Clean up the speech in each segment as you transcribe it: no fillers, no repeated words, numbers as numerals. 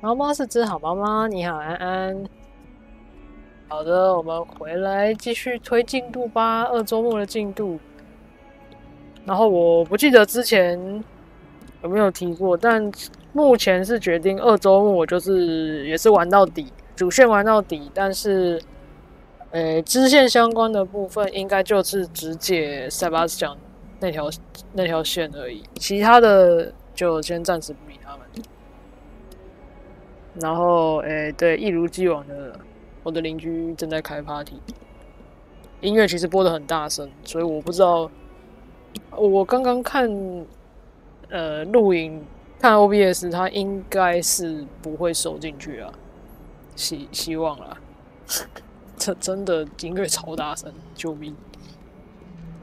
猫猫是只好猫猫，你好安安。好的，我们回来继续推进度吧，二周目的进度。然后我不记得之前有没有提过，但目前是决定二周目，我就是也是玩到底，主线玩到底，但是支线相关的部分应该就是只解塞巴斯讲那条线而已，其他的就先暂时不理他们。然后对，一如既往的，我的邻居正在开 party， 音乐其实播得很大声，所以我不知道。我刚刚看录影看 OBS， 它应该是不会收进去啊，希望啦。这真的音乐超大声，救命！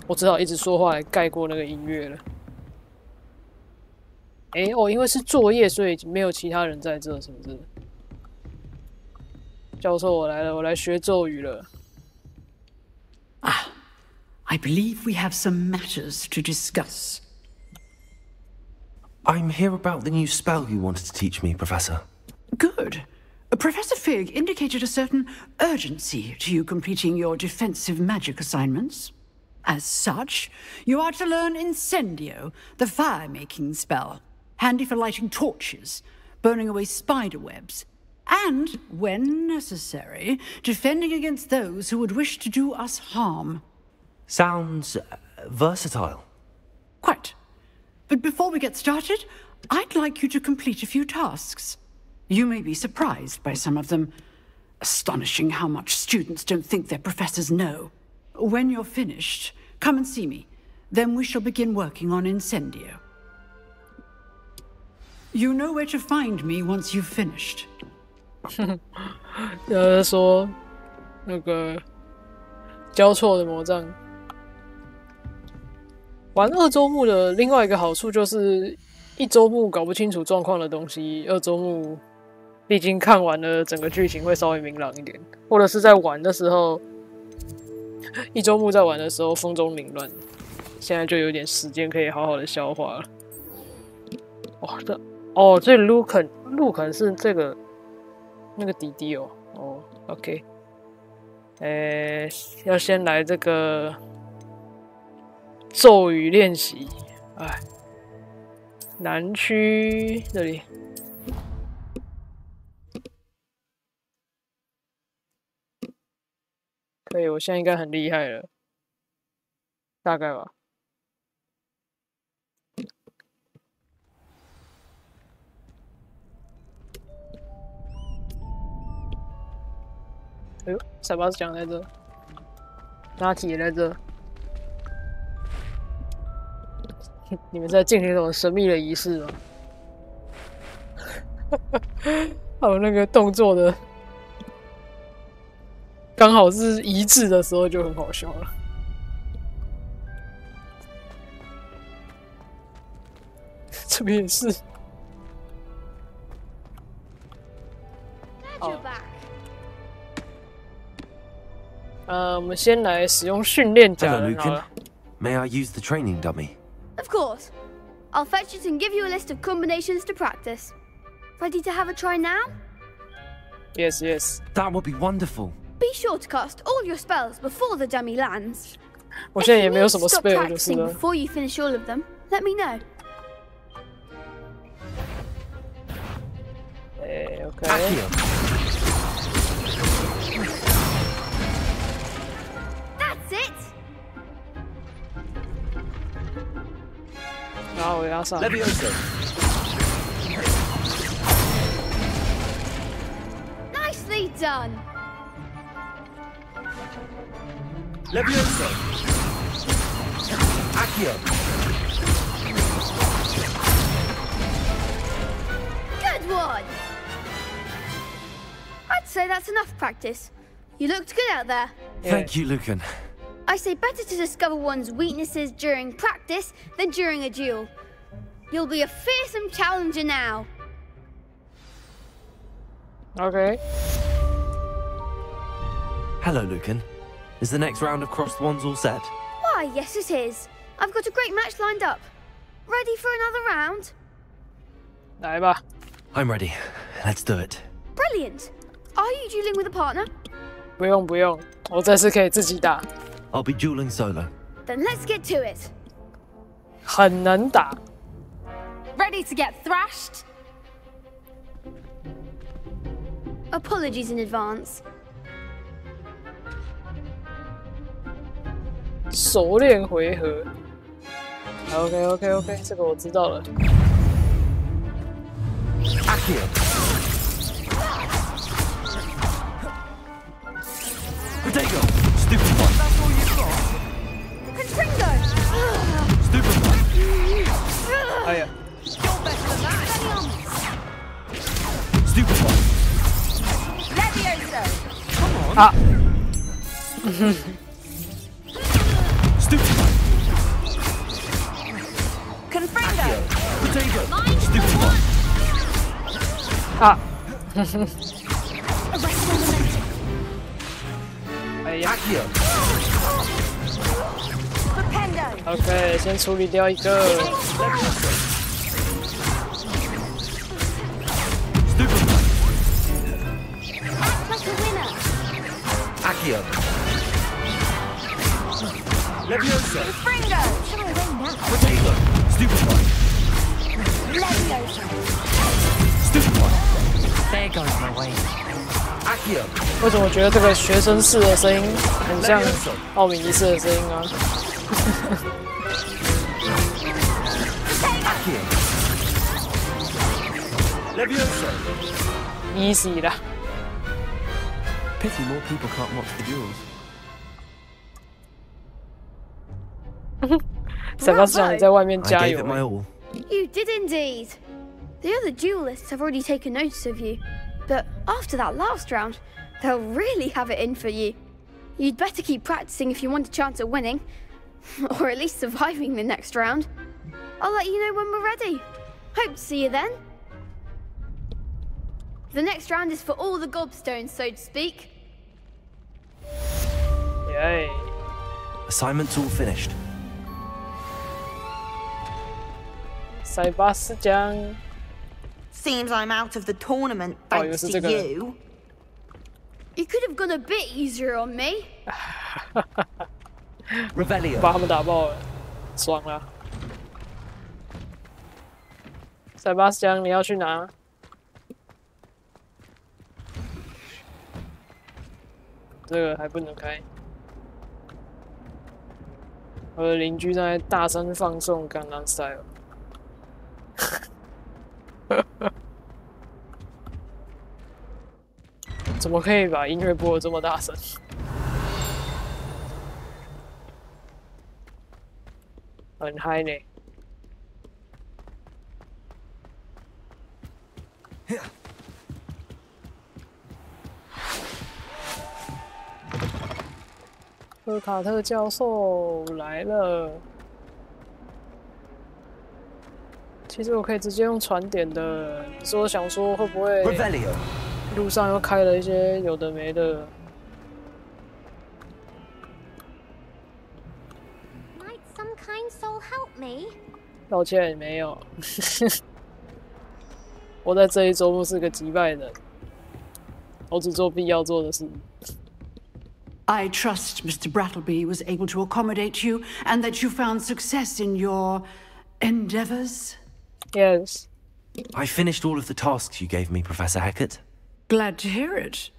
我只好一直说话来盖过那个音乐了。因为是作业，所以没有其他人在这，是不是？教授，我来了，我来学咒语了。I believe we have some matters to discuss. I'm here about the new spell you wanted to teach me, Professor. Good. Professor Fig indicated a certain urgency to you completing your defensive magic assignments. As such, you are to learn Incendio, the fire-making spell, handy for lighting torches, burning away spider webs, and, when necessary, defending against those who would wish to do us harm. Sounds versatile. Quite. But before we get started, I'd like you to complete a few tasks. You may be surprised by some of them. Astonishing how much students don't think their professors know. When you're finished, come and see me. Then we shall begin working on Incendio. You know where to find me once you've finished. 说那个交错的魔杖。玩二周目的另外一个好处就是，一周目搞不清楚状况的东西，二周目毕竟看完了整个剧情会稍微明朗一点，或者是在玩的时候，一周目在玩的时候风中凌乱，现在就有点时间可以好好的消化了。所以路肯是这个那个弟弟哦，OK， 要先来这个咒语练习，南区这里。可以，我现在应该很厉害了，大概吧。塞巴斯讲在这，拉提也在这。你们在进行什么神秘的仪式吗？还有那个动作的，刚好是一致的时候就很好笑了。这边也是。我们先来使用训练甲人好了。May I use the training dummy? Of course. I'll fetch it and give you a list of combinations to practice. Ready to have a try now? Yes, yes. That would be wonderful. Be sure to cast all your spells before the dummy lands. 我现在也没有什么 Stop spell 就是了。 before you finish all of them. Let me know. Okay. That's it. 然后我要上。Levioso. Nicely done. Levioso. Accio. Good one. I'd say that's enough practice. You looked good out there. Thank you, Lucan. I say better to discover one's weaknesses during practice than during a duel. You'll be a fearsome challenger now. Okay. Hello, Lucan. Is the next round of Crossed Wands all set? Why, yes it is. I've got a great match lined up. Ready for another round? 来吧。 I'm ready. Let's do it. Brilliant. Are you dueling with a partner? 不用不用，我这次可以自己打， I'll be dueling solo. Then let's get to it. 很能打。 Ready to get thrashed? Apologies in advance. 熟练回合。OK， 这个我知道了。Accio. Potato. Stupid one. Contringo! Stupid one. 哎呀， Stupid one. Levioso! 啊， Stupid one. Confringo! Potato. Stupid one. 啊，哎呀 Accio. Flipendo! ，OK， 先处理掉一个。 Stupid one. Act like a winner. Accio. Levioso. Fringo! Potato. Stupid one. Levioso! Stupid one. There goes my way. Accio. 为什么我觉得这个学生式的声音很像奥米尼斯的声音啊？ Accio. Levioso. easy 啦。 Pity more people can't watch the duels. 塞巴斯讲你在外面 I 加 gave 油 it my all. You did indeed. The other duelists have already taken notice of you, but after that last round, they'll really have it in for you. You'd better keep practicing if you want a chance at winning, or at least surviving the next round. I'll let you know when we're ready. Hope to see you then. The next round is for all the gobstones, so to speak. 耶， Assignment's all finished. 塞巴斯讲， Seems I'm out of the tournament 哦， thanks 又是 to 这个。 you. You could have gone a bit easier on me. Revelio. 把他们打爆了，爽了。塞巴斯讲，你要去哪？这个还不能开。我的邻居在大声放送《江南 Style》。怎么可以把音乐播得这么大声？很嗨呢。赫卡特教授来了。其实我可以直接用传点的。你说想说会不会 Revelio. 路上又开了一些有的没的？ Might some kind soul help me? 抱歉，没有。我在这一周目是个击败人，我只做必要做的事。 I trust Mr. Brattleby was able to accommodate you and that you found success in your endeavors. Yes. I finished all of the tasks you gave me, Professor Hecat. Glad to hear it.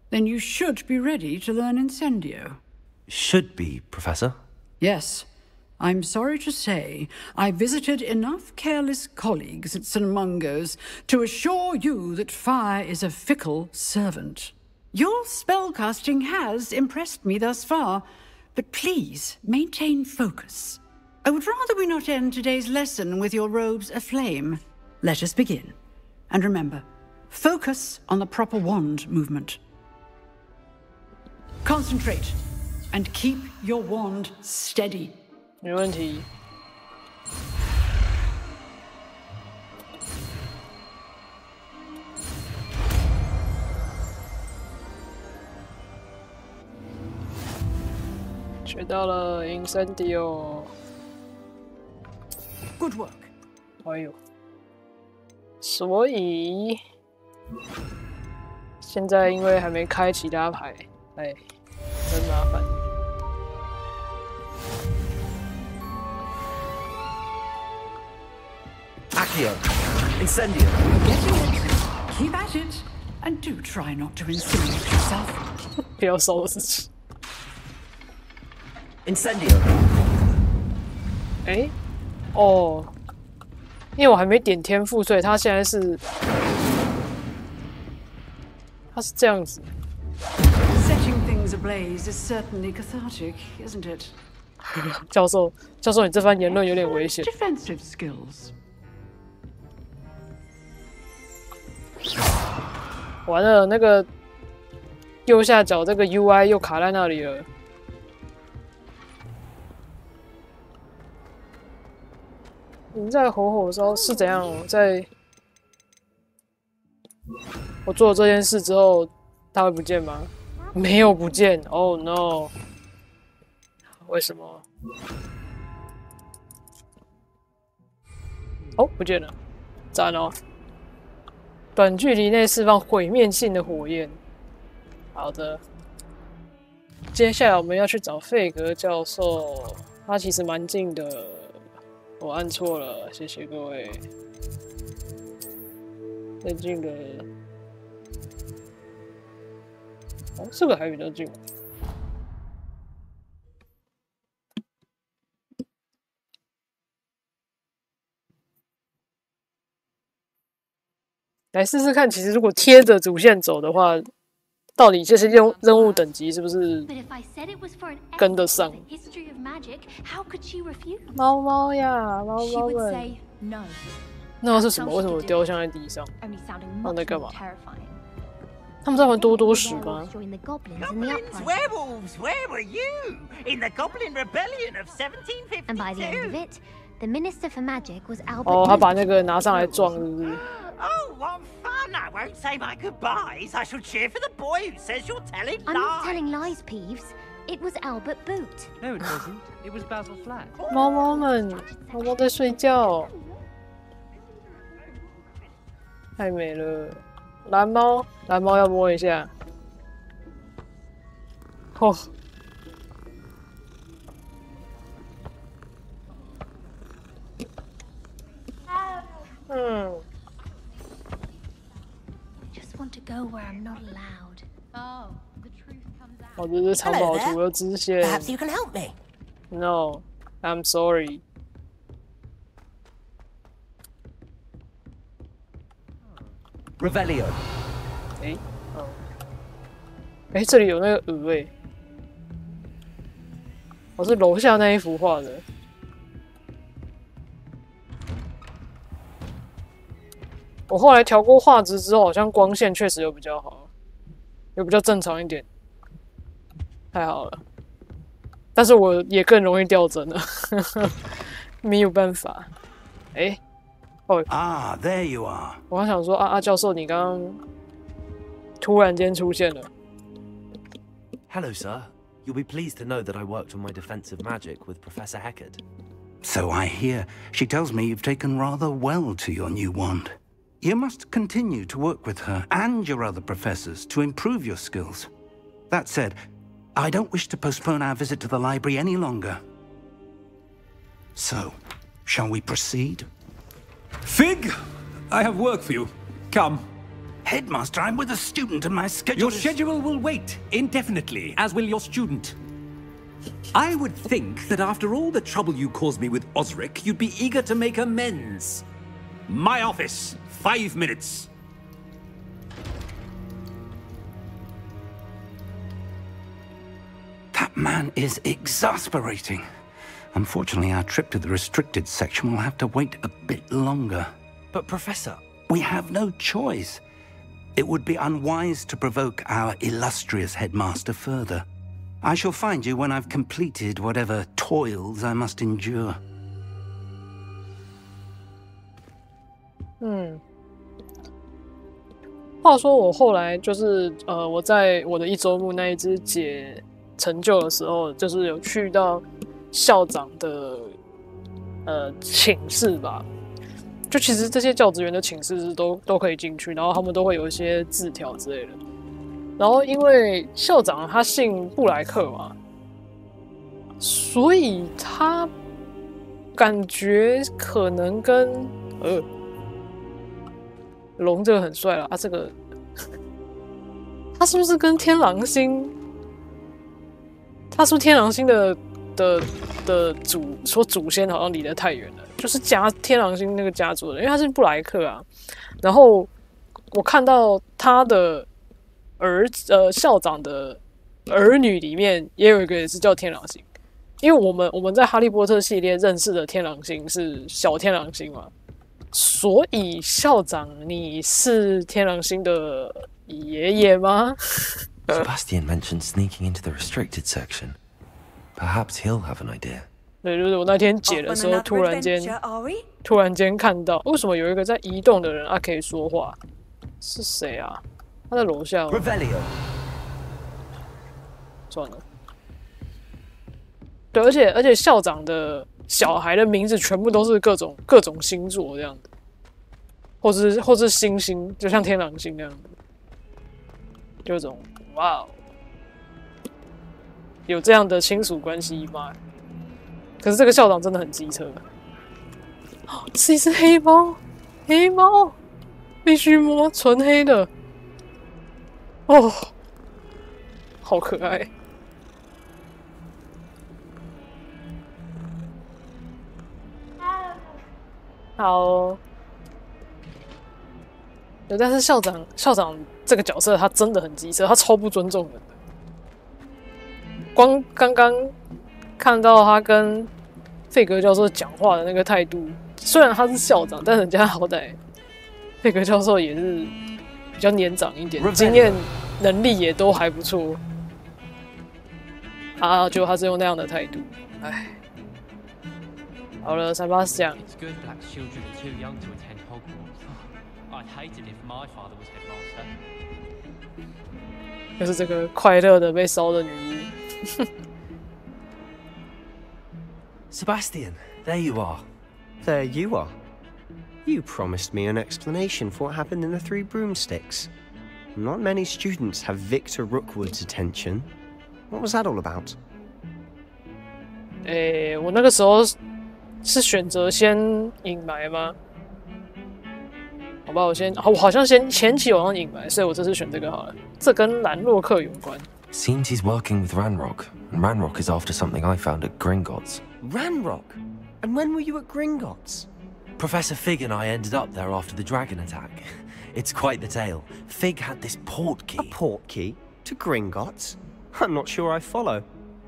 Then you should be ready to learn Incendio. Should be, Professor. Yes. I'm sorry to say I visited enough careless colleagues at St. Mungo's to assure you that fire is a fickle servant. Your spellcasting has impressed me thus far, but please maintain focus. I would rather we not end today's lesson with your robes aflame. Let us begin. And remember, focus on the proper wand movement. Concentrate and keep your wand steady. 没问题。学到了 Incendio。 Good work. 哎呦，所以现在因为还没开其他牌，哎，真麻烦。Accio, Incendio. Keep at it, and do try not to insinuate yourself. 不要烧自己。Incendio. 哎，哦，因为我还没点天赋，所以他现在是，他是这样子。Setting things ablaze is certainly cathartic, isn't it? 教授，你这番言论有点危险。Defensive skills. 完了，那个右下角这个 UI 又卡在那里了。你在火烧是怎样？我做了这件事之后，它会不见吗？没有不见。Oh no！ 为什么？哦，不见了，赞哦！短距离内释放毁灭性的火焰。好的，接下来我们要去找费格教授，他其实蛮近的。我按错了，谢谢各位。最近的，哦，这个还比较近。来试试看，其实如果贴着主线走的话，到底这些任务等级是不是跟得上？猫猫呀，猫猫们。那是什么？为什么雕像在地上？他们在干嘛？他们在玩多多史吗 ？Goblins, werewolves, where were you? In the Goblin Rebellion of 1752. And by the end of it, the Minister for Magic was Albert. 哦，他把那个拿上来撞，是不是？ Oh, what fun! I won't say my goodbyes. I shall cheer for the boy who says you're telling lies. I'm not telling lies, Peeves. It was Albert Boot. No, it wasn't. It was Basil Flat. 猫猫们，猫猫在睡觉，太美了。蓝猫，蓝猫要摸一下。哦。嗯。 Want to go where I'm not allowed. Oh, the truth comes out. 哦，这是藏宝图的支线。Perhaps you can help me. No, I'm sorry. ，Revelio。哎，哦，哎，这里有那个鹅哎，我是楼下那一幅画的。 我后来调过画质之后，好像光线确实有比较好，有比较正常一点，太好了。但是我也更容易掉帧了，没有办法。哎，哦啊 ，There you are。我刚想说，教授，你刚刚突然间出现了。Hello, sir. You'll be pleased to know that I worked on my defensive magic with Professor Heckard. So I hear. She tells me you've taken rather well to your new wand. You must continue to work with her and your other professors to improve your skills. That said, I don't wish to postpone our visit to the library any longer. So, shall we proceed? Fig, I have work for you. Come. Headmaster, I'm with a student and my schedule Your schedule will wait indefinitely, as will your student. I would think that after all the trouble you caused me with Osric, you'd be eager to make amends. My office. 5 minutes. That man is exasperating. Unfortunately, our trip to the restricted section will have to wait a bit longer. But, Professor... We have no choice. It would be unwise to provoke our illustrious headmaster further. I shall find you when I've completed whatever toils I must endure. 话说我后来就是我在我的1周目那一只解成就的时候，就是有去到校长的寝室吧，就其实这些教职员的寝室是都可以进去，然后他们都会有一些字条之类的。然后因为校长他姓布莱克嘛，所以他感觉可能跟龙这个很帅了啊，这个他是不是跟天狼星？他是不是天狼星的祖先好像离得太远了，就是天狼星那个家族的，因为他是布莱克啊。然后我看到他的校长的儿女里面也有一个也是叫天狼星，因为我们在哈利波特系列认识的天狼星是小天狼星嘛，所以校长你是天狼星的爷爷吗？ Sebastian mentioned sneaking into the restricted section. Perhaps he'll have an idea. 对，就是我那天解的时候，突然间看到，为什么有一个在移动的人可以说话？是谁啊？他在楼下。Revelio. 算了。对，而且校长的小孩的名字全部都是各种星座这样子，或是星星，就像天狼星那样子，有种哇哦，有这样的亲属关系吗？可是这个校长真的很机车，是一只黑猫，必须摸，纯黑的，哦，好可爱。好哦，对，但是校长这个角色他真的很机车，他超不尊重人的。光刚刚看到他跟费格教授讲话的那个态度，虽然他是校长，但人家好歹费格教授也是比较年长一点，经验能力也都还不错。结果他是用那样的态度，唉。好了，Sebastian。It's good black children are too young to attend Hogwarts. I'd hate it if my father was headmaster. 就是这个快乐的被烧的女巫。Sebastian, there you are. There you are. You promised me an explanation for what happened in the Three Broomsticks. Not many students have Victor Rookwood's attention. What was that all about? 我那个时候是选择先隐瞒吗？好吧，我好像先前期我好像隐瞒，所以我这次选这个好了。这跟兰洛克有关。Seems he's working with Ranrock, and Ranrock is after something I found at Gringotts. Ranrock? And when were you at Gringotts? Professor Fig and I ended up there after the dragon attack. It's quite the tale. Fig had this port key. A port key? To Gringotts? I'm not sure I follow.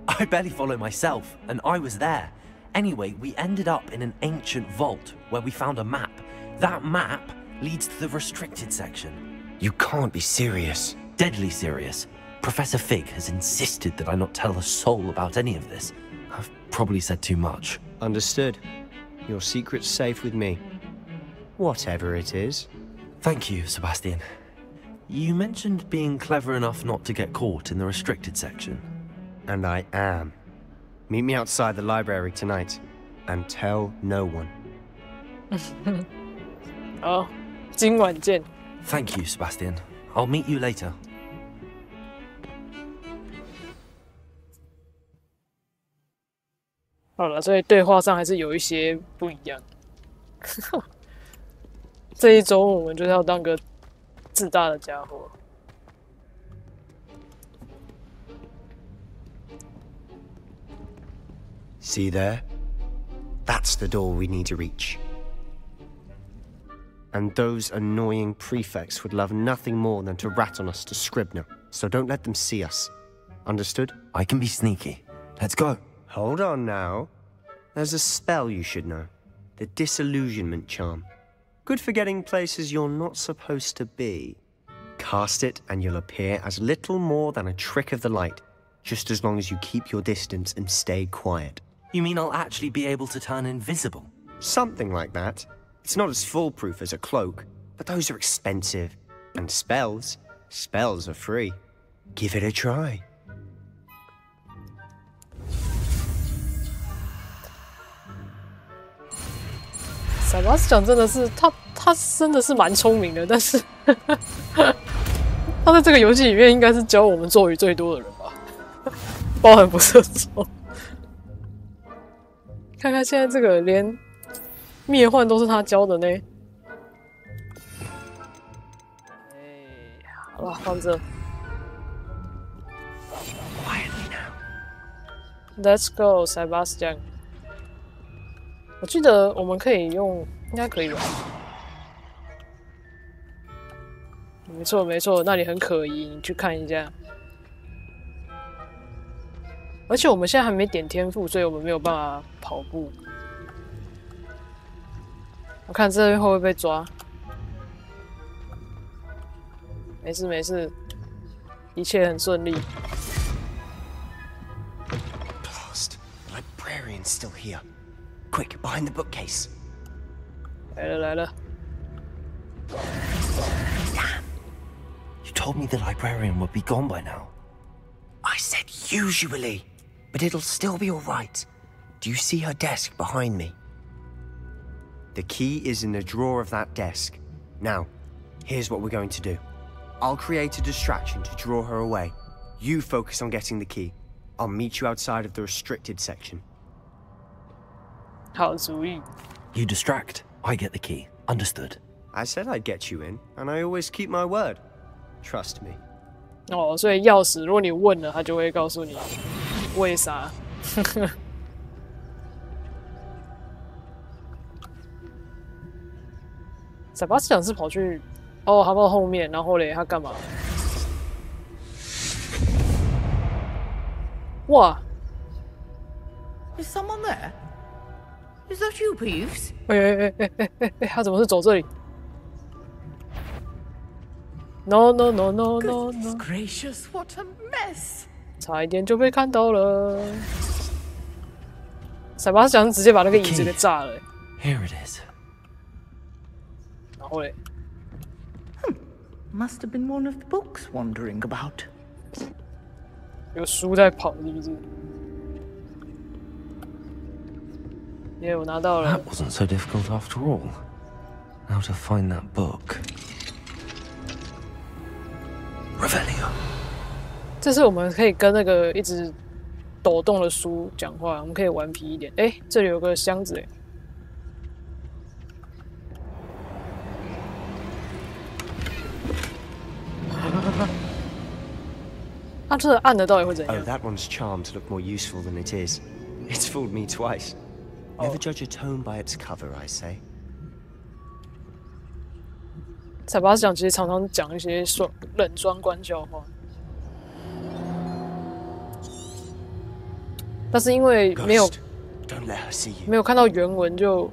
I barely follow myself, and I was there. Anyway, we ended up in an ancient vault where we found a map. That map leads to the restricted section. You can't be serious. Deadly serious. Professor Fig has insisted that I not tell a soul about any of this. I've probably said too much. Understood. Your secret's safe with me. Whatever it is. Thank you, Sebastian. You mentioned being clever enough not to get caught in the restricted section. And I am. Meet me outside the library tonight. And tell no one. 好，今晚见。Thank you, Sebastian. I'll meet you later. 好了，所以对话上还是有一些不一样。这一周我们就是要当个自大的家伙。See there? That's the door we need to reach. And those annoying prefects would love nothing more than to rat on us to Scribner, so don't let them see us. Understood? I can be sneaky. Let's go. Hold on now. There's a spell you should know. The Disillusionment Charm. Good for getting places you're not supposed to be. Cast it and you'll appear as little more than a trick of the light, just as long as you keep your distance and stay quiet. You mean I'll actually be able to turn invisible? Something like that. It's not as foolproof as a cloak, but those are expensive. And spells are free. Give it a try. 塞巴斯讲真的是他真的是蛮聪明的，但是他在这个游戏里面应该是教我们咒语最多的人吧，包含不射手。看看现在这个连灭幻都是他教的呢。好了，放这。Let's go， 塞巴斯讲。我记得我们可以用，应该可以吧？没错没错，那里很可疑，你去看一下。而且我们现在还没点天赋，所以我们没有办法跑步。我看这边会不会被抓？没事没事，一切很顺利。Blast! The librarian's still here. Quick, behind the bookcase. 来了来了。Damn! You told me the librarian would be gone by now. I said usually, but it'll still be all right. Do you see her desk behind me? The key is in the drawer of that desk. Now, here's what we're going to do. I'll create a distraction to draw her away. You focus on getting the key. I'll meet you outside of the restricted section. 好主意。You distract, I get the key. Understood. I said I'd get you in, and I always keep my word. Trust me. 哦，所以钥匙，如果你问了，他就会告诉你为啥。塞巴斯讲是跑去，哦，他跑到后面，然后嘞，他干嘛？哇 Is someone there? Is that you, Peeves? 他怎么是走这里 ？No no no no no no! Gracious, what a mess! 差一点就被看到了。塞巴斯讲直接把那个椅子给炸了。Here it is. 然后嘞 Must have been one of the books wandering about. 有书在跑，是不是？耶，我拿到了。 That wasn't so difficult after all. Now to find that book. Revelio. 这是我们可以跟那个一直抖动的书讲话，我们可以顽皮一点。哎，这里有个箱子哎。啊，这个按的到底会怎样 Oh, that one's charmed to look more useful than it is. It's fooled me twice. Never judge a tome by its cover, I say. 塞巴斯讲其实常常讲一些冷双关笑话，但是因为没有 Don't let her see you. 没有看到原文就。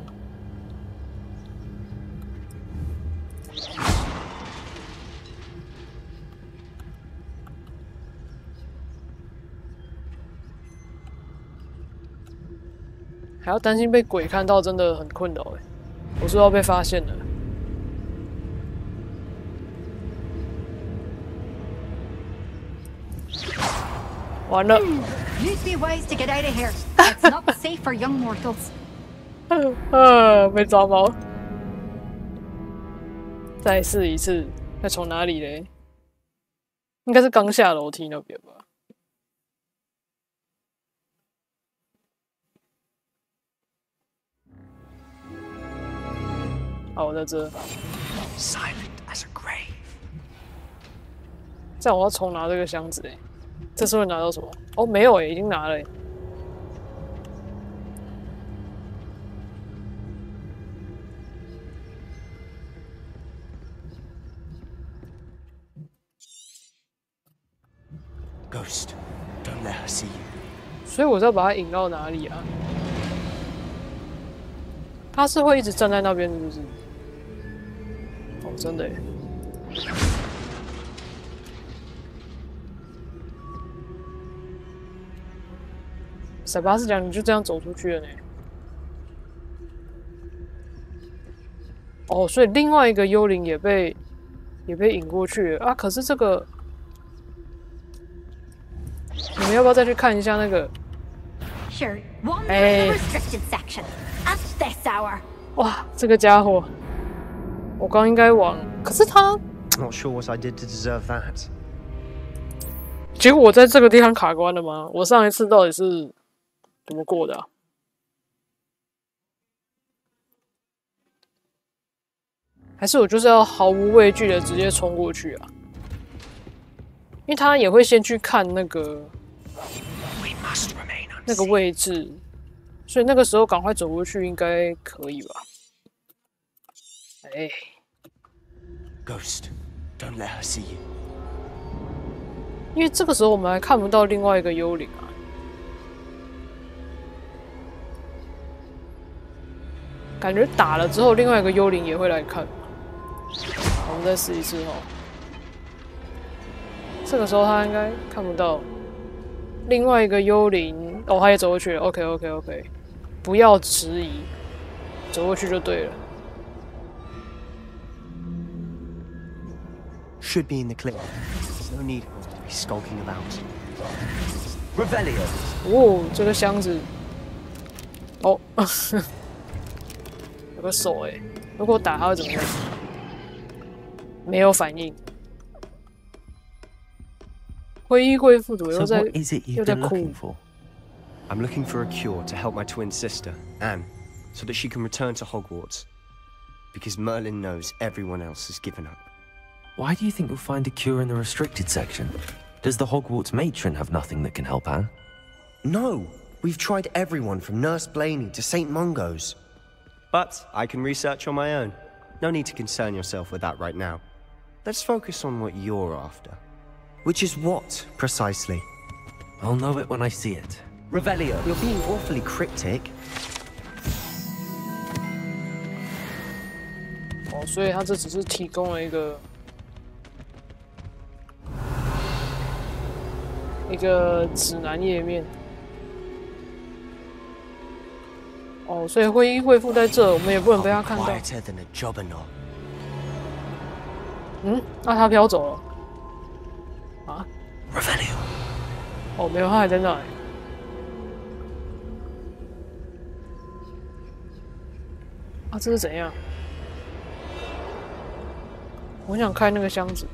还要担心被鬼看到，真的很困扰哎！我是要被发现了。完了。You'd be wise to get out of here. It's not safe for young mortals. 被抓包。再试一次，再从哪里嘞？应该是刚下楼梯那边吧。好，我在这。Silent as a grave. 这样我要重拿这个箱子哎，这是会拿到什么？哦，没有哎，已经拿了哎。Ghost, don't let her see you. 所以我是要把它引到哪里啊？他是会一直站在那边，是不是？哦，真的耶。塞巴斯讲，你就这样走出去了呢。哦，所以另外一个幽灵也被引过去了啊！可是这个，你们要不要再去看一下那个？ Sure, wander in the restricted section at this hour. 哇，这个家伙，我刚应该往，可是他 Not sure what I did to deserve that. 结果我在这个地方卡关了吗？我上一次到底是怎么过的啊？还是我就是要毫无畏惧的直接冲过去啊？因为他也会先去看那个位置，所以那个时候赶快走过去应该可以吧？哎 Ghost, don't let her see you. 因为这个时候我们还看不到另外一个幽灵啊。感觉打了之后，另外一个幽灵也会来看。我们再试一次哦。这个时候他应该看不到另外一个幽灵哦，他也走过去了。OK， 不要迟疑，走过去就对了。Should be in the clear. No need to be skulking about. Revelio. 哦，这个箱子，哦，有个手哎，如果打他会怎么样？没有反应。灰衣贵妇左右在哭。I'm looking for a cure to help my twin sister, Anne, so that she can return to Hogwarts. Because Merlin knows everyone else has given up. Why do you think you'll find a cure in the restricted section? Does the Hogwarts matron have nothing that can help Anne? No, we've tried everyone from Nurse Blaney to St. Mungo's. But I can research on my own. No need to concern yourself with that right now. Let's focus on what you're after. Which is what, precisely? I'll know it when I see it. Revelio. You're being awfully cryptic. 哦，所以他这只是提供了一个指南页面。哦，所以灰衣贵妇在这，我们也不能被他看到。嗯，那他飘走了。啊 Revelio. 哦，没有，他还在那里。啊，这是怎样？我想开那个箱子。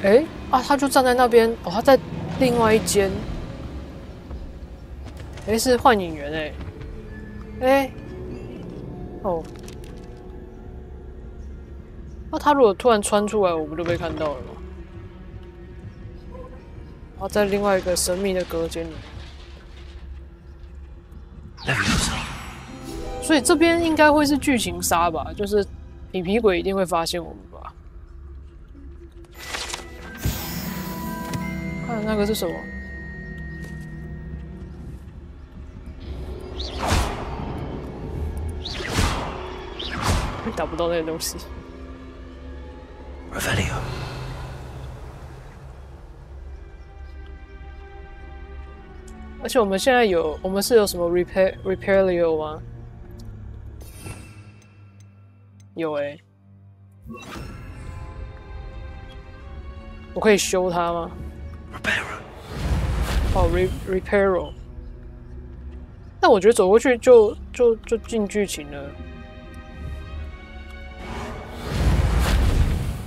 哎，啊，他就站在那边。哦，他在另外一间。哎，是幻影员哎。哎，哦。那他如果突然穿出来，我不就被看到了吗？然后在另外一个神秘的隔间里。所以这边应该会是剧情杀吧，就是皮皮鬼一定会发现我们吧。看那个是什么？打不到那个东西。Revelio. 而且我们现在我们是有什么 repairlio 吗？有哎、欸，我可以修它吗 ？Reparo. 哦 ，reparo。但我觉得走过去就进剧情了。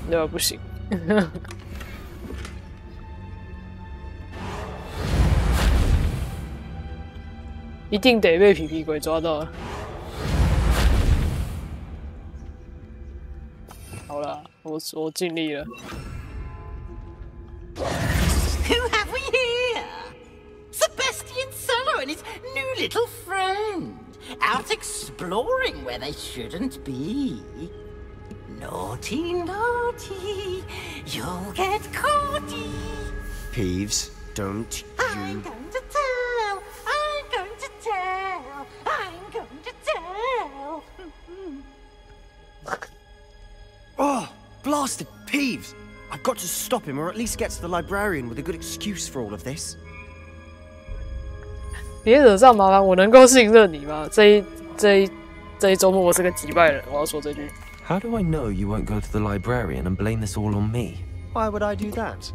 对吧？不行。一定得被皮皮鬼抓到了。好了，我尽力了。Who have we here? Sebastian Sallow and his new little friend, out exploring where they shouldn't be. Naughty, naughty, you'll get caughty. Peeves, don't you... I'm going to tell, I'm going to tell, I'm going to tell. Oh, blasted Peeves! I've got to stop him, or at least get to the librarian with a good excuse for all of this. 别惹上麻烦，我能够信任你吗？这一周末我是个击败人，我要说这句。How do I know you won't go to the librarian and blame this all on me? Why would I do that?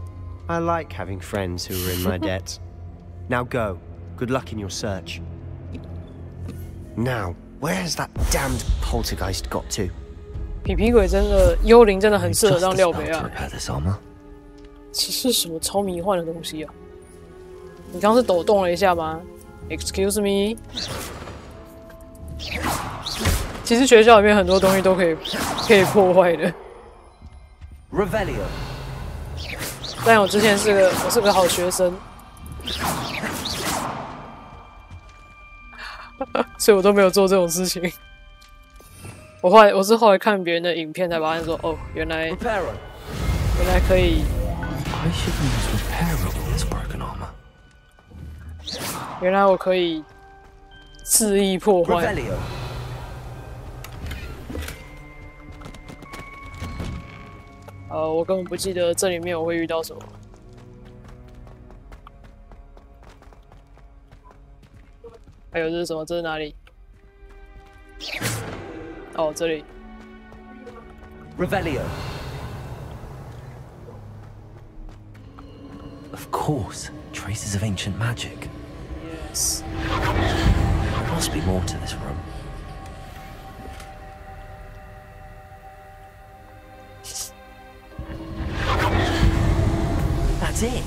I like having friends who are in my debt. Now go. Good luck in your search. Now, where's that damned poltergeist got to? 皮皮鬼真的，幽灵真的很适合当廖北啊。 Repair this armor. 这是什么超迷幻的东西啊？你刚刚是抖动了一下吗 ？Excuse me。其实学校里面很多东西都可以破坏的。Revelio. 但我之前我是个好学生，所以我都没有做这种事情。我是后来看别人的影片才发现说，哦，原来可以。 I should use repair on this broken armor. 原来我可以恣意破坏。我根本不记得这里面我会遇到什么。还有这是什么？这是哪里？哦，这里。Revelio. Of course, traces of ancient magic. Yes. There must be more to this room. That's it.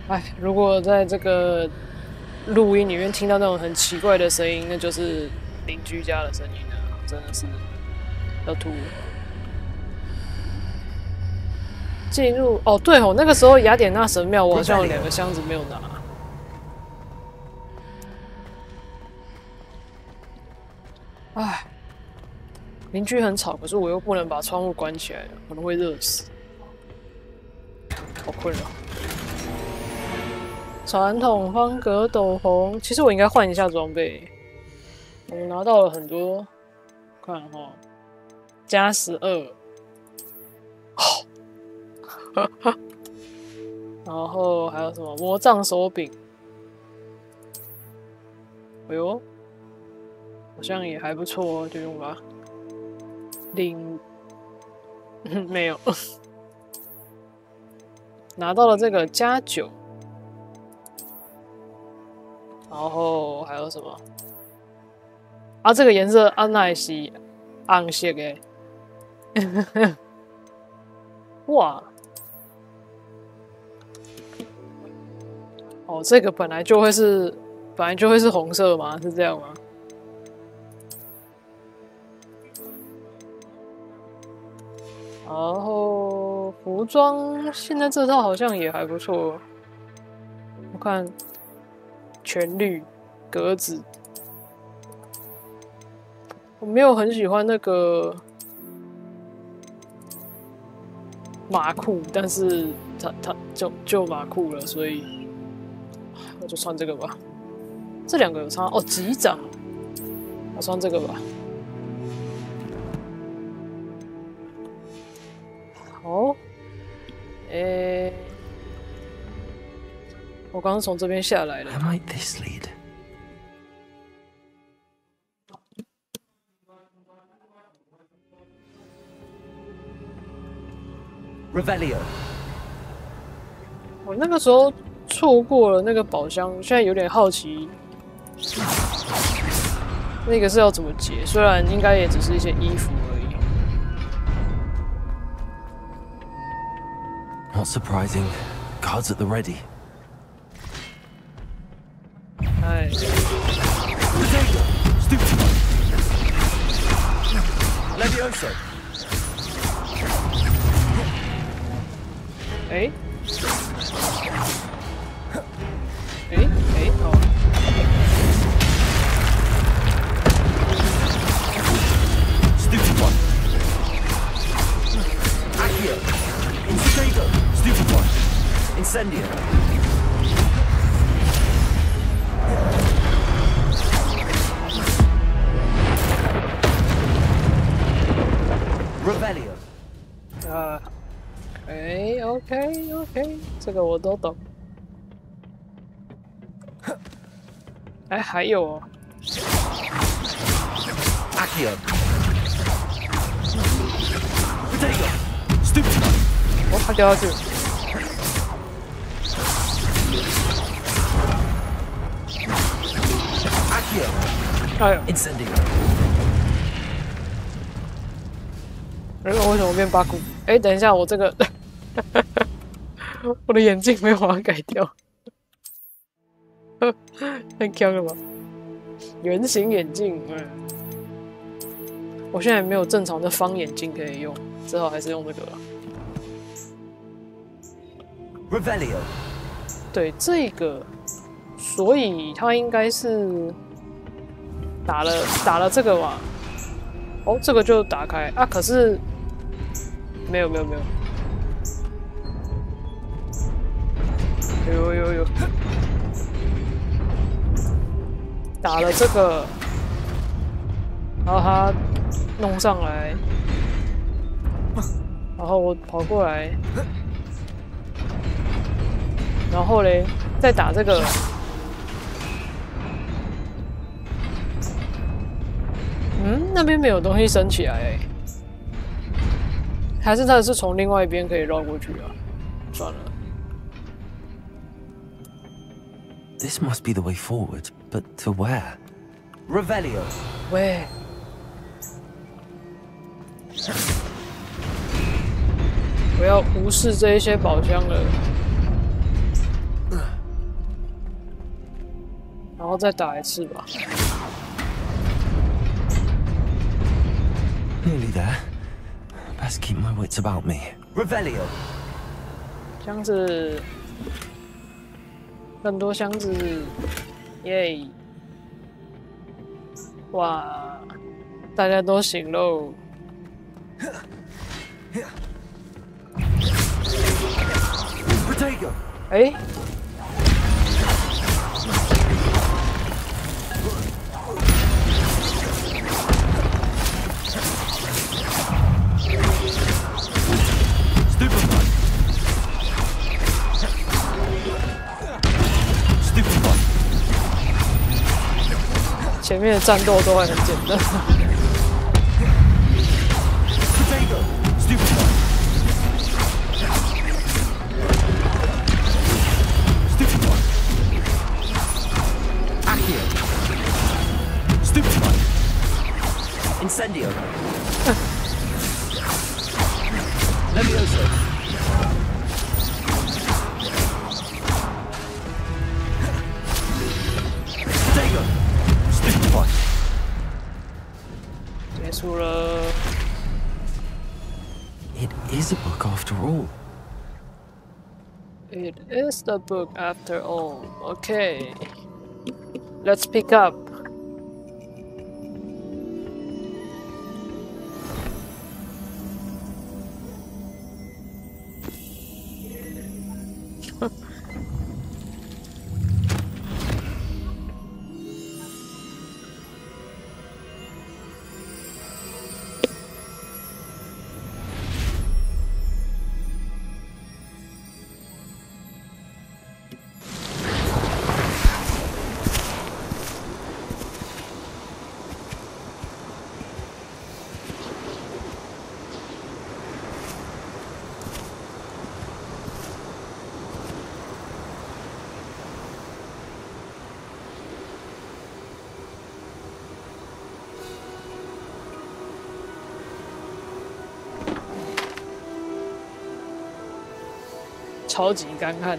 哎，如果在这个录音里面听到那种很奇怪的声音，那就是邻居家的声音了，真的是要吐了。 进入哦，对哦，那个时候雅典娜神庙我好像有2个箱子没有拿。唉，邻居很吵，可是我又不能把窗户关起来，可能会热死，好困扰。传统方格斗篷，其实我应该换一下装备。我拿到了很多，看哈，加12。 然后还有什么魔杖手柄？哎呦，好像也还不错哦，就用吧。没有，拿到了这个加9，然后还有什么？啊，这个颜色安奈是红色的，哇！ 哦，这个本来就会是红色吗？是这样吗？然后服装现在这套好像也还不错，我看全绿格子，我没有很喜欢那个马裤，但是它就马裤了，所以。 我就穿这个吧，这2个有差哦，级长，我穿这个吧。好，我刚刚从这边下来的。 Where might this lead? Revelio. 我那个时候。 错过了那个宝箱，现在有点好奇，那个是要怎么解？虽然应该也只是一些衣服而已。Not surprising. Cards at the ready. 哎。Levioso. 哎。 好。Stupid one. Accio. Instigo. Stupid one. Incendio. Revelio. OK， 这个我都懂。哎，还有哦。Accio. Potato. Stupid one. 我他掉下去。哎呦 Incendio. 为什么变八股？哎，等一下，我这个我的眼镜没有把它改掉，太强了吧？圆形眼镜，我现在没有正常的方眼镜可以用，只好还是用这个了。Revelio. 对，这个，所以他应该是打了这个嘛？哦，这个就打开啊，可是没有，有，打了这个，然后他弄上来，然后我跑过来，然后嘞再打这个。那边没有东西升起来欸，还是他是从另外一边可以绕过去啊？算了。This must be the way forward, but to where? Revelio. 喂，不要无视这一些宝箱了，然后再打一次吧。Nearly there. Best keep my wits about me. Revelio. 箱子，更多箱子，耶！哇，大家都醒喽。哎。前面的战斗都还很简单。Incendio. Levioso. Potato. Stupid one. 结束了。It is a book after all. It is the book after all. Okay. Let's pick up. 超级干旱。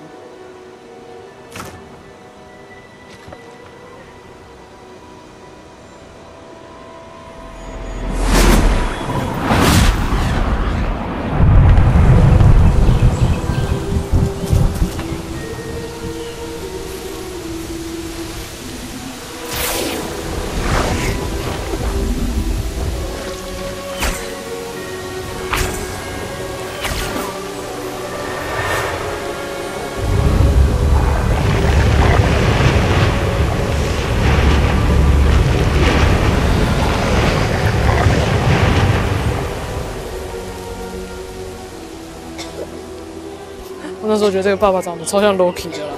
我那时候觉得这个爸爸长得超像 Loki 的啦。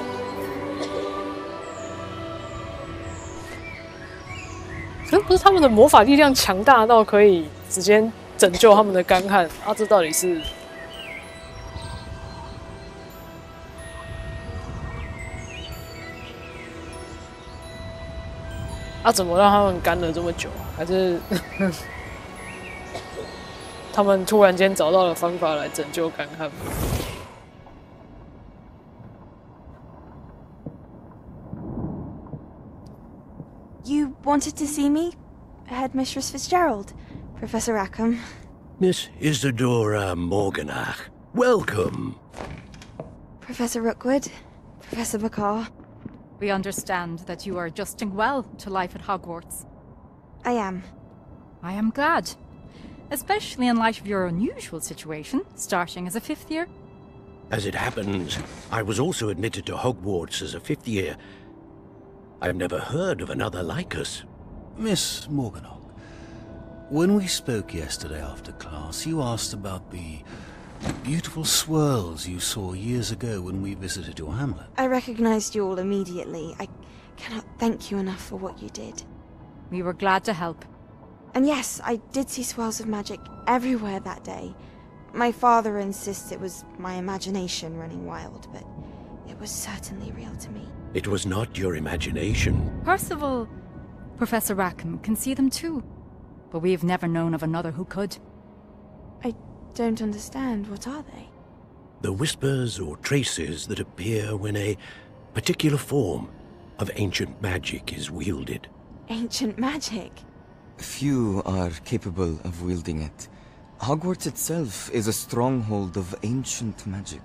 可是不是他们的魔法力量强大到可以直接拯救他们的干旱啊？这到底是？啊，怎么让他们干了这么久？还是他们突然间找到了方法来拯救干旱？ You wanted to see me? Headmistress Fitzgerald, Professor Rackham. Miss Isadora Morganach, welcome. Professor Rookwood, Professor Bakar. We understand that you are adjusting well to life at Hogwarts. I am. I am glad. Especially in light of your unusual situation, starting as a 5th year. As it happens, I was also admitted to Hogwarts as a 5th year. I've never heard of another like us. Miss Morganach, when we spoke yesterday after class, you asked about the beautiful swirls you saw years ago when we visited your hamlet. I recognized you all immediately. I cannot thank you enough for what you did. We were glad to help. And yes, I did see swirls of magic everywhere that day. My father insists it was my imagination running wild, but it was certainly real to me. It was not your imagination. Percival, Professor Rackham can see them too. But we have never known of another who could. I don't understand. What are they? The whispers or traces that appear when a particular form of ancient magic is wielded. Ancient magic? Few are capable of wielding it. Hogwarts itself is a stronghold of ancient magic.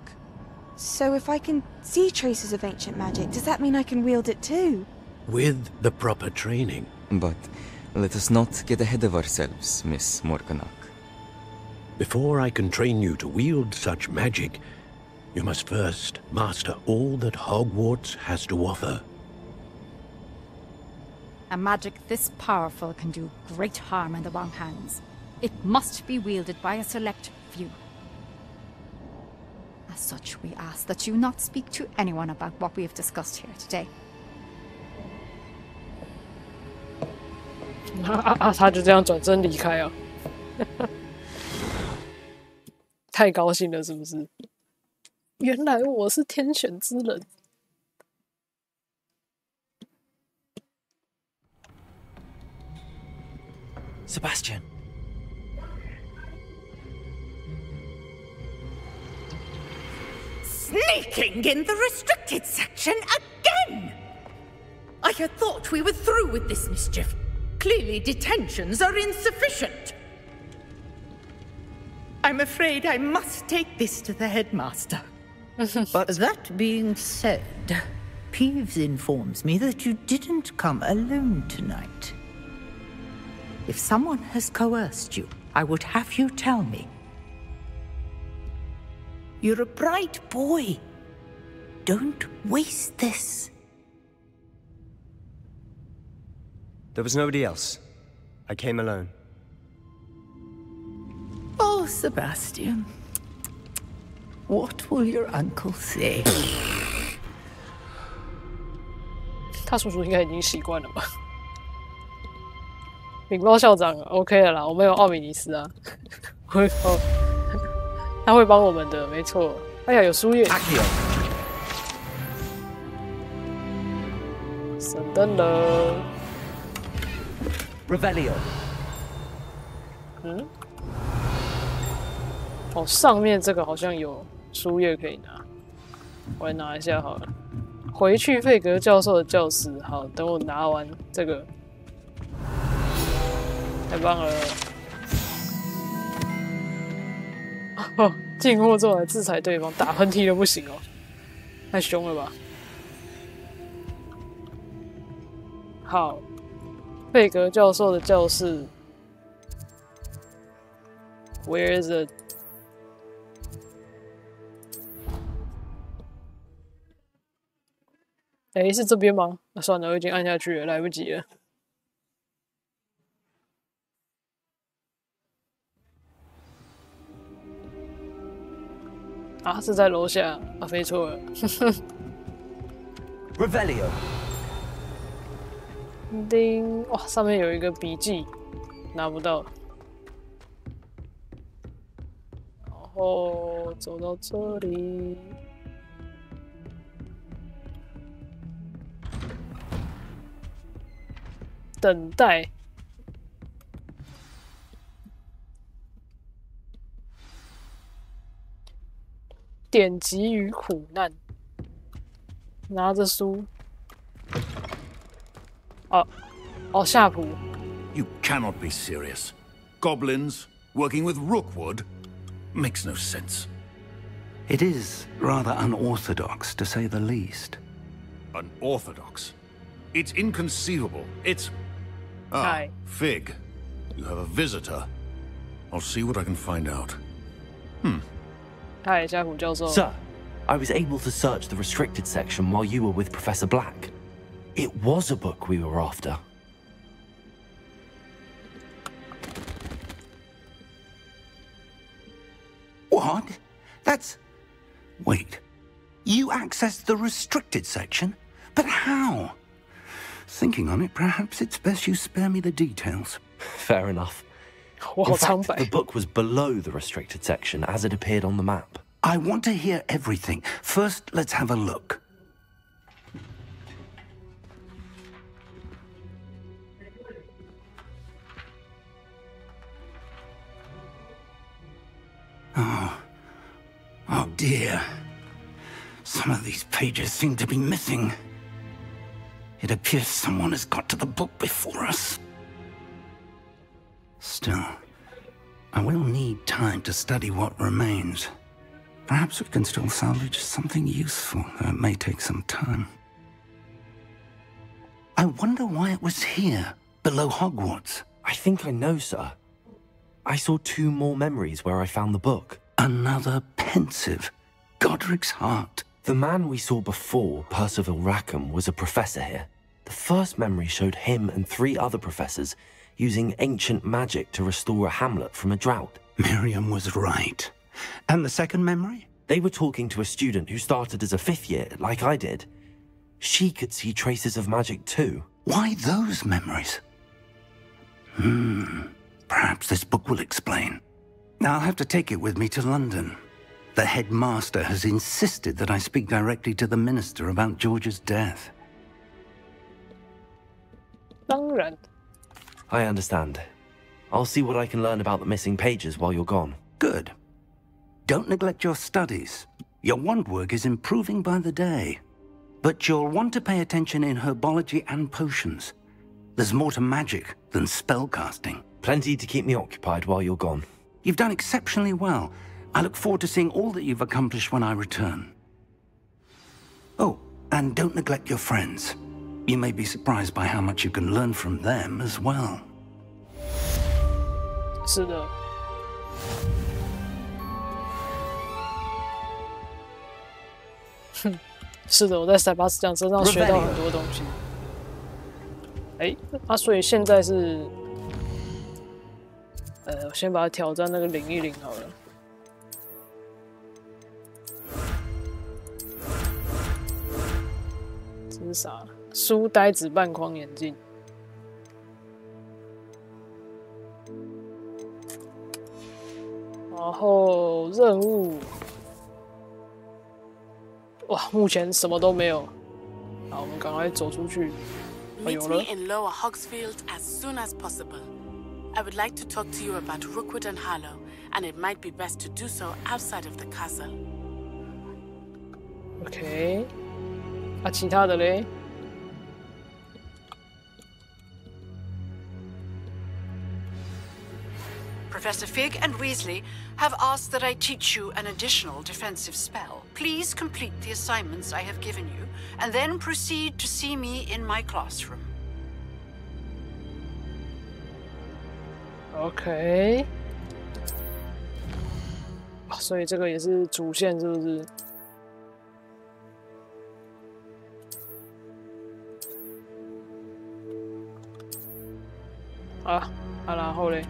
So if I can see traces of ancient magic, does that mean I can wield it too? With the proper training. But let us not get ahead of ourselves, Miss Morganach. Before I can train you to wield such magic, you must first master all that Hogwarts has to offer. A magic this powerful can do great harm in the wrong hands. It must be wielded by a select few. As such, we ask that you not speak to anyone about what we have discussed here today. 他就这样转身离开啊！太高兴了，是不是？原来我是天选之人。Sebastian. Sneaking in the restricted section again! I had thought we were through with this mischief. Clearly detentions are insufficient. I'm afraid I must take this to the headmaster. But that being said, Peeves informs me that you didn't come alone tonight. If someone has coerced you, I would have you tell me. You're a bright boy. Don't waste this. There was nobody else. I came alone. Oh, Sebastian. What will your uncle say? 他叔叔应该已经习惯了吧？禀报校长 ，OK 了啦，我们有奥米尼斯啊，他会帮我们的，没错。哎呀，有书页。闪灯了。Revelio。嗯。哦，上面这个好像有书页可以拿，我来拿一下好了。回去费格教授的教室，好，等我拿完这个，太棒了！哦，进货之后来制裁对方，打喷嚏都不行哦，太凶了吧？好，费格教授的教室 ，Where is it？哎，是这边吗？那算了，我已经按下去了，来不及了。啊，是在楼下啊，飞错了。Revelio。叮！哇，上面有一个笔记，拿不到。然后走到这里。等待。典籍与苦难。拿着书。夏普。You cannot be serious. Goblins working with Rookwood makes no sense. It is rather unorthodox, to say the least. Unorthodox? It's inconceivable. It's... Hi. Fig. You have a visitor. I'll see what I can find out. Hi, 夏普教授。 Sir, I was able to search the restricted section while you were with Professor Black. It was a book we were after. What? That's... Wait. You accessed the restricted section? But how? Thinking on it, perhaps it's best you spare me the details. Fair enough. In fact, the book was below the restricted section as it appeared on the map. I want to hear everything. First, let's have a look. Oh dear. Some of these pages seem to be missing. It appears someone has got to the book before us. Still, I will need time to study what remains. Perhaps we can still salvage something useful, though it may take some time. I wonder why it was here, below Hogwarts. I think I know, sir. I saw 2 more memories where I found the book. Another pensive. Godric's heart. The man we saw before, Percival Rackham, was a professor here. The first memory showed him and 3 other professors using ancient magic to restore a hamlet from a drought. Miriam was right. And the second memory? They were talking to a student who started as a 5th year, like I did. She could see traces of magic too. Why those memories? Perhaps this book will explain. I'll have to take it with me to London. The headmaster has insisted that I speak directly to the minister about George's death. 当然。 I understand. I'll see what I can learn about the missing pages while you're gone. Good. Don't neglect your studies. Your wand work is improving by the day. But you'll want to pay attention in herbology and potions. There's more to magic than spellcasting. Plenty to keep me occupied while you're gone. You've done exceptionally well. I look forward to seeing all that you've accomplished when I return. Oh, and don't neglect your friends. You may be surprised by how much you can learn from them as well. 是的。是的，我在塞巴斯奖身上学到很多东西。所以现在是，我先把它挑战那个领一领好了。这是啥？书呆子半框眼镜。然后任务。 哇，目前什么都没有。好，我们赶快走出去。有 Meet 了 me。in Lower Hogsfield as soon as possible. I would like to talk to you about Rookwood and Harlow, and it might be best to do so outside of the castle. OK。其他的嘞？ Professor Fig and Weasley have asked that I teach you an additional defensive spell. Please complete the assignments I have given you, and then proceed to see me in my classroom. OK。所以这个也是主线，是不是？然后嘞？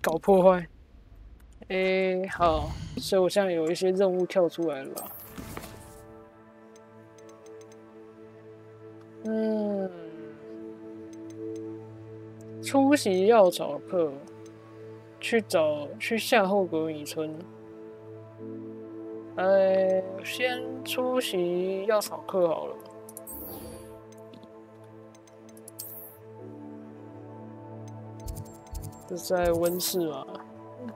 搞破坏。好，所以我现在有一些任务跳出来了吧？出席药草课，去下后格米村。先出席药草课好了。这是在温室嘛？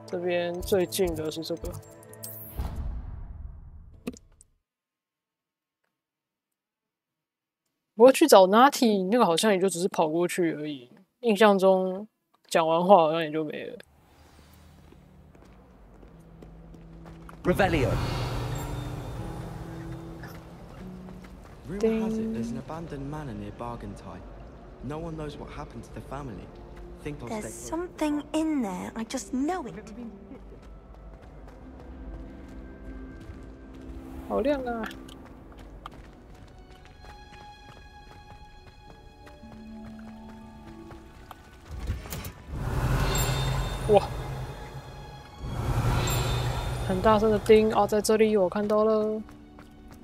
这边最近的是这个。不过去找 Natty 那个好像也就只是跑过去而已，印象中讲完话好像也就没了。Revelio. Rumor has it there's an abandoned manor near Bargantine. No one knows what happened to the family. Think I'll There's stay. something in there. I just know it. 好亮啊！哇！很大声的叮哦，在这里我看到了。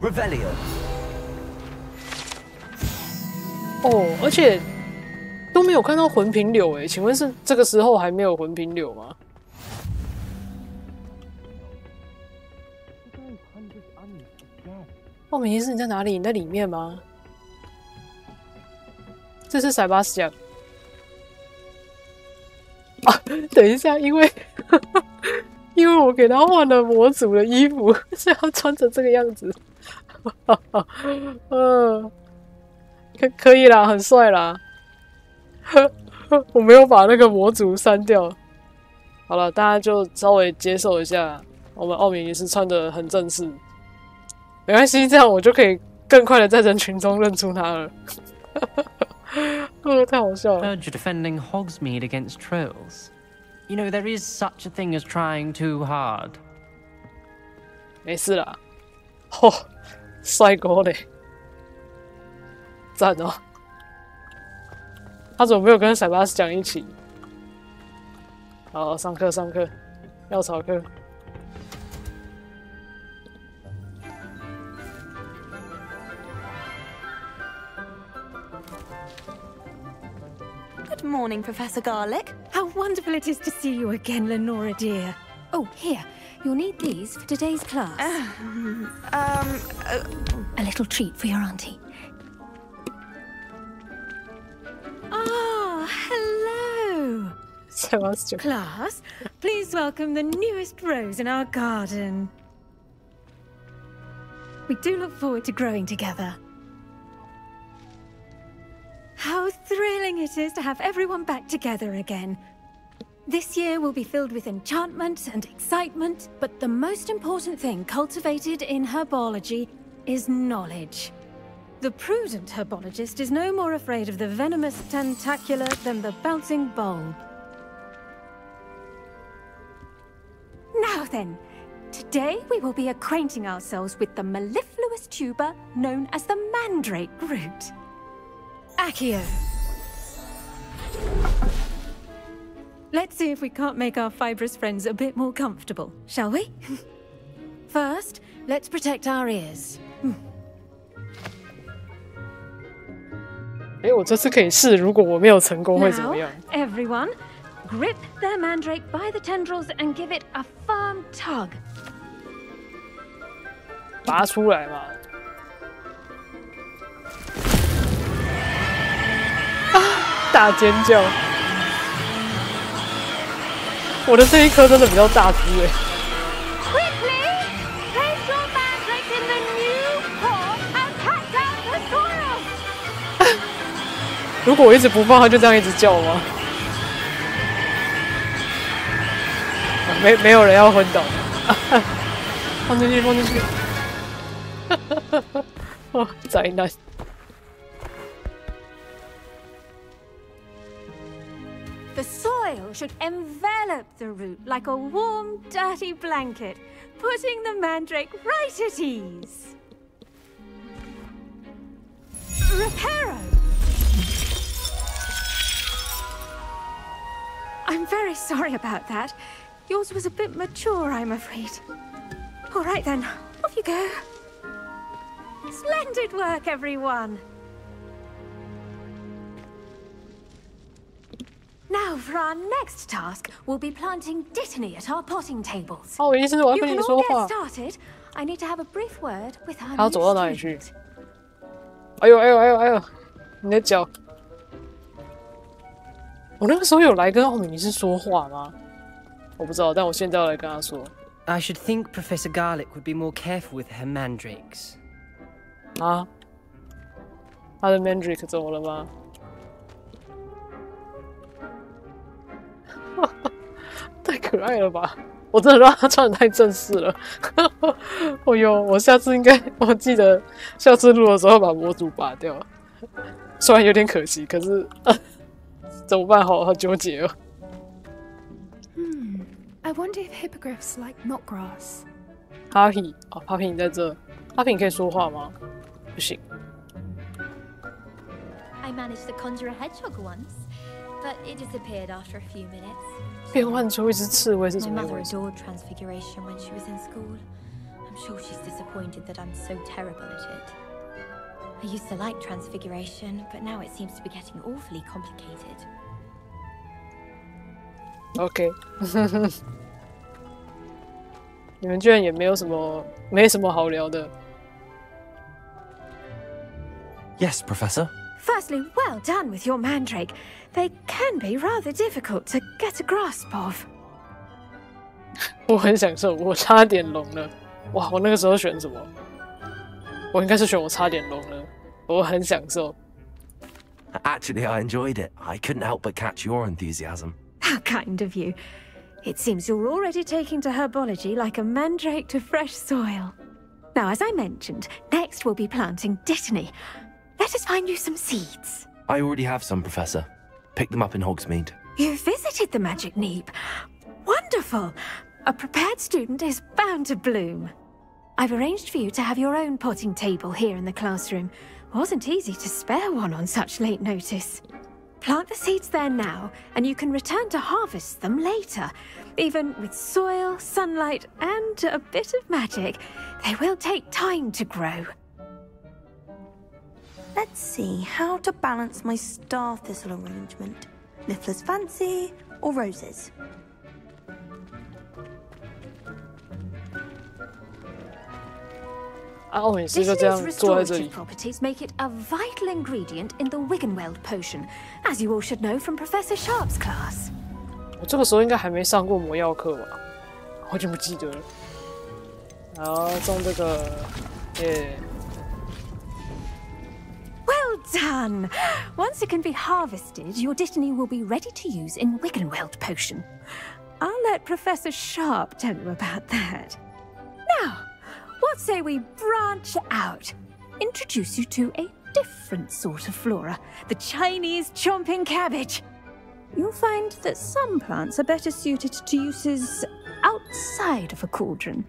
Revelio. 哦，而且都没有看到魂瓶柳诶，请问是这个时候还没有魂瓶柳吗？奥米尼斯你在哪里？你在里面吗？这是塞巴斯奖啊！等一下，因为我给他换了模组的衣服，所以他穿成这个样子。可以啦，很帅啦。我没有把那个模组删掉。好了，大家就稍微接受一下，我们奥米尼斯穿得很正式。没关系，这样我就可以更快的在人群中认出他了。太好笑了。Heard you're defending Hogsmeade against trolls. You know, there is such a thing as trying too hard. 没事啦。吼，帅哥嘞，赞哦！他怎么没有跟塞巴斯讲一起？好，上课，药草课。Good morning, Professor Garlick. How wonderful it is to see you again, Lenora dear. Oh, here. You'll need these for today's class. A little treat for your auntie. Ah, hello. Class, please welcome the newest rose in our garden. We do look forward to growing together. How thrilling it is to have everyone back together again. This year will be filled with enchantment and excitement, but the most important thing cultivated in herbology is knowledge. The prudent herbologist is no more afraid of the venomous tentacula than the bouncing bulb. Now then, today we will be acquainting ourselves with the mellifluous tuber known as the mandrake root. Accio. Let's see if we can't make our fibrous friends a bit more comfortable, shall we? First, let's protect our ears. 我这次可以试，如果我没有成功会怎么样 Now, everyone, grip their mandrake by the tendrils and give it a firm tug. 拔出来嘛！大尖叫！我的这一颗真的比较大只哎。Quickly, place your mandrake in the new pot and pack down the soil. 如果我一直不放，它就这样一直叫吗？没有人要昏倒。放进去，放进去。哦，灾难！ The soil should envelop the root like a warm, dirty blanket, putting the mandrake right at ease. Reparo! I'm very sorry about that. Yours was a bit mature, I'm afraid. All right then, off you go. Splendid work, everyone. Now for our next task, we'll be planting Dittany at our potting tables. 哦，我意思我要跟你说 get 话。 started. I need to have a brief word with our 他要 new 走到哪里去？ student. 哎呦哎呦哎呦哎呦！你的脚！我那个时候有来跟奥米尼斯说话吗？我不知道，但我现在要来跟他说。 I should think Professor Garlick would be more careful with her mandrakes. 啊？他的 Mandrake 怎么了吗？太可爱了吧！我真的让他穿的太正式了。哦呦，我下次应该，我记得下次录的时候把模组拔掉。虽然有点可惜，可是怎么办？好纠结哦。 I wonder if hippogriffs like knot grass. Papi 哦 ，Papi 你在这 ，Papi 你可以说话吗？不行。 I managed to conjure a hedgehog once, but it disappeared after a few minutes. 变换出一只刺猬是 My 怎么一 mother 回事？ adored transfiguration when she was in school. I'm sure she's disappointed that I'm so terrible at it. I used to like transfiguration, but now it seems to be getting awfully complicated. OK 你们居然也没什么好聊的。 Yes, Professor. Firstly, well done with your mandrake. They can be rather difficult to get a grasp of. 我很享受，我差点聋了。哇，我那个时候选什么？我应该是选我差点聋了。我很享受。 Actually, I enjoyed it. I couldn't help but catch your enthusiasm. How kind of you. It seems you're already taking to herbology like a mandrake to fresh soil. Now, as I mentioned, next we'll be planting Dittany. Let us find you some seeds. I already have some, Professor. Picked them up in Hogsmeade. You visited the Magic Neep. Wonderful. A prepared student is bound to bloom. I've arranged for you to have your own potting table here in the classroom. Wasn't easy to spare one on such late notice. Plant the seeds there now, and you can return to harvest them later. Even with soil, sunlight, and a bit of magic, they will take time to grow. Let's see how to balance my star thistle arrangement. Niffler's fancy or roses? Dittany's restorative properties make it a vital ingredient in the Wiggenweld potion, as you all should know from Professor Sharp's class. 我这个时候应该还没上过魔药课吧？我已经不记得了。好，种这个，耶。 Well done! Once it can be harvested, your Dittany will be ready to use in Wiggenweld potion. I'll let Professor Sharp tell you about that. Now, what say we branch out? Introduce you to a different sort of flora, the Chinese chomping cabbage. You'll find that some plants are better suited to uses outside of a cauldron.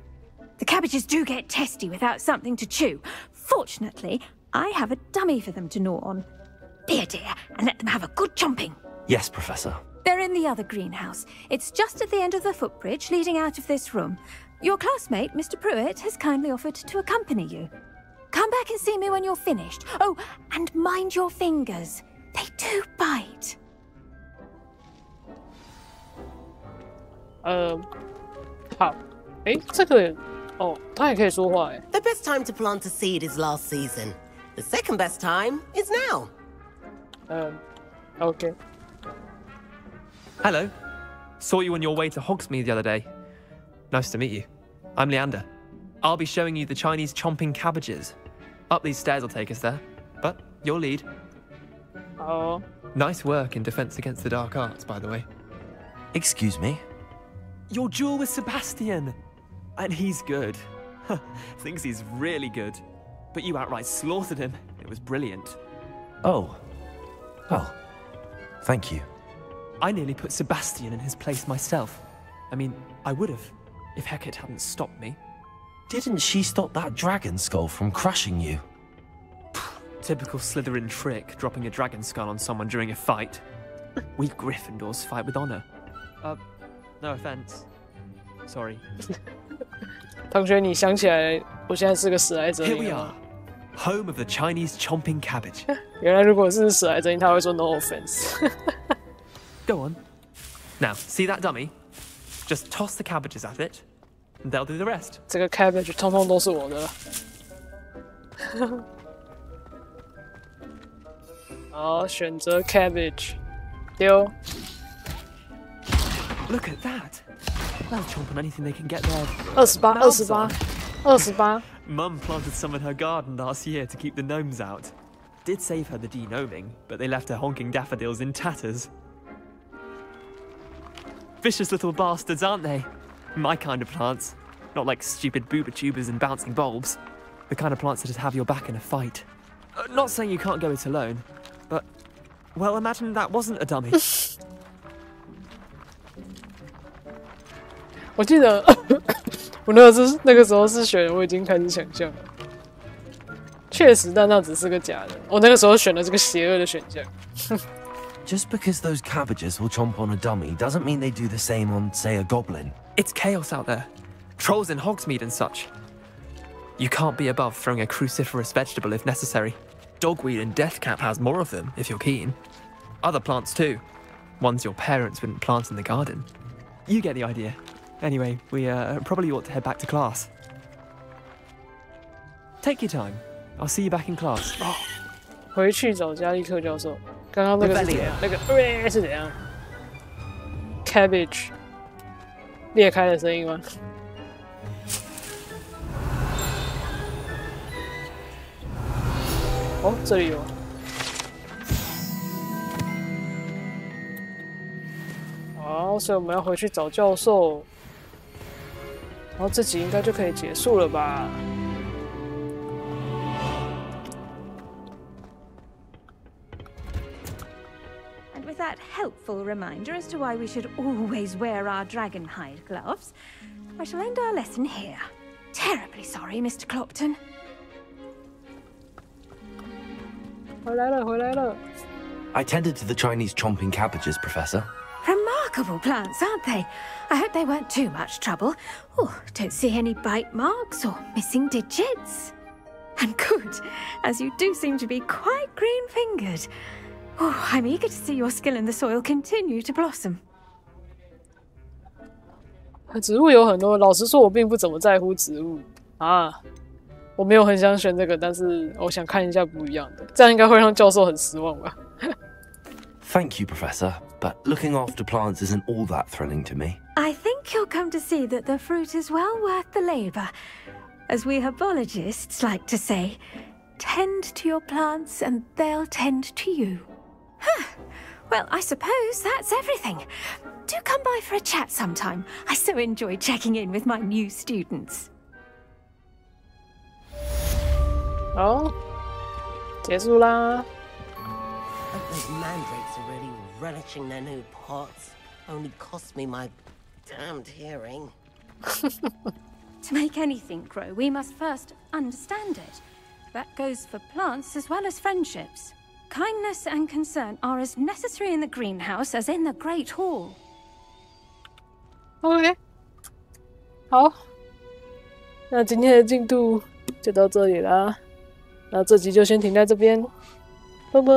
The cabbages do get testy without something to chew. Fortunately, I have a dummy for them to gnaw on. Be a dear and let them have a good chomping. Yes, Professor. They're in the other greenhouse. It's just at the end of the footbridge leading out of this room. Your classmate, Mr. Pruitt, has kindly offered to accompany you. Come back and see me when you're finished. Oh, and mind your fingers. They do bite. 好，这个哦，他也可以说话哎。 The best time to plant a seed is last season. The second best time is now. Okay. Hello. Saw you on your way to Hogsmeade the other day. Nice to meet you. I'm Leander. I'll be showing you the Chinese chomping cabbages. Up these stairs will take us there, but your lead. Oh. Nice work in Defense Against the Dark Arts, by the way. Excuse me? Your duel with Sebastian. And he's good. Thinks he's really good. But you outright slaughtered him. It was brilliant. Oh. Well, thank you. I nearly put Sebastian in his place myself. I mean, I would have, if Hecate hadn't stopped me. Didn't she stop that dragon skull from crushing you? Typical Slytherin trick, dropping a dragon skull on someone during a fight. We Gryffindors fight with honor. No offense. Sorry. 同学，你想起来我现在是个史莱哲 Here 林 we 了吗 are, home of the Chinese chomping cabbage. 原来如果是史莱哲林，他会说 no offense。Go on. Now, see that dummy? Just toss the cabbages at it, and they'll do the rest. 这个 cabbage 通通都是我的了。好，选择 cabbage， 丢。Look at that. They'll chomp on anything they can get their 28. Mum planted some in her garden last year to keep the gnomes out. Did save her the de-gnoming, but they left her honking daffodils in tatters. Vicious little bastards, aren't they? My kind of plants. Not like stupid booba tubers and bouncing bulbs. The kind of plants that'd have your back in a fight. Not saying you can't go it alone, but... Well, imagine that wasn't a dummy. 我记得我那个时候是选，我已经开始想象了。确实，但那只是个假的。我那个时候选了这个邪恶的选项。Just because those cabbages will chomp on a dummy doesn't mean they do the same on, say, a goblin. It's chaos out there. Trolls in Hogsmeade and such. You can't be above throwing a cruciferous vegetable if necessary. Dogweed and deathcap has more of them, if you're keen. Other plants too. Ones your parents wouldn't plant in the garden. You get the idea. Anyway, we probably ought to head back to class. Take your time. I'll see you back in class. 回去找加利克教授。刚刚那个是怎样？那个是怎样 ？Cabbage 裂开的声音吗？哦，这里有。好，所以我们要回去找教授。然后这集应该就可以结束了吧？ That helpful reminder as to why we should always wear our dragon hide gloves, I shall end our lesson here. Terribly sorry, Mr. Clopton. 回来了。 I tended to the Chinese chomping cabbages, Professor. Remarkable plants, aren't they? I hope they weren't too much trouble. Oh, don't see any bite marks or missing digits. And good, as you do seem to be quite green-fingered. Oh, I'm eager to see your skill in the soil continue to blossom. 植物有很多，老实说，我并不怎么在乎植物啊。我没有很想选这个，但是我想看一下不一样的，这样应该会让教授很失望吧。Thank you, Professor, but looking after plants isn't all that thrilling to me. I think you'll come to see that the fruit is well worth the labor. As we herbologists like to say, tend to your plants and they'll tend to you. Huh. Well, I suppose that's everything. Do come by for a chat sometime. I so enjoy checking in with my new students. 好，结束啦。 Those mandrakes are really relishing their new pots. Only cost me my damned hearing. To make anything grow, we must first understand it. That goes for plants as well as friendships. Kindness and concern are as necessary in the greenhouse as in the Great Hall. OK， 好，那今天的进度就到这里啦。那这集就先停在这边，拜拜。